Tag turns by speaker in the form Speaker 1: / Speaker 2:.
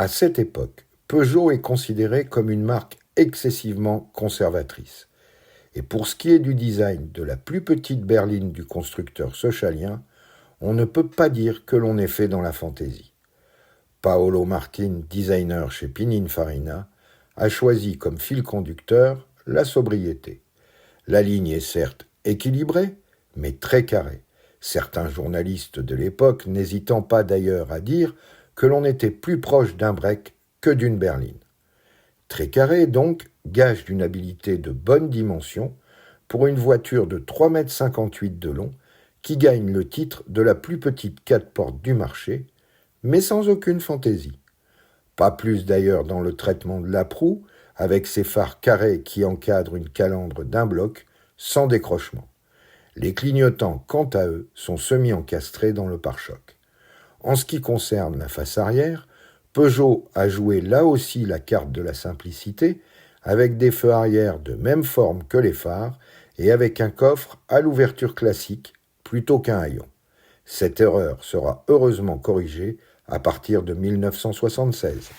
Speaker 1: À cette époque, Peugeot est considéré comme une marque excessivement conservatrice. Et pour ce qui est du design de la plus petite berline du constructeur socialien, on ne peut pas dire que l'on est fait dans la fantaisie. Paolo Martin, designer chez Pininfarina, a choisi comme fil conducteur la sobriété. La ligne est certes équilibrée, mais très carrée. Certains journalistes de l'époque n'hésitant pas d'ailleurs à dire que l'on était plus proche d'un break que d'une berline. Très carré donc, gage d'une habileté de bonne dimension pour une voiture de 3,58 m de long qui gagne le titre de la plus petite 4 portes du marché, mais sans aucune fantaisie. Pas plus d'ailleurs dans le traitement de la proue, avec ses phares carrés qui encadrent une calandre d'un bloc, sans décrochement. Les clignotants, quant à eux, sont semi-encastrés dans le pare-choc. En ce qui concerne la face arrière, Peugeot a joué là aussi la carte de la simplicité, avec des feux arrière de même forme que les phares et avec un coffre à l'ouverture classique plutôt qu'un haillon. Cette erreur sera heureusement corrigée à partir de 1976.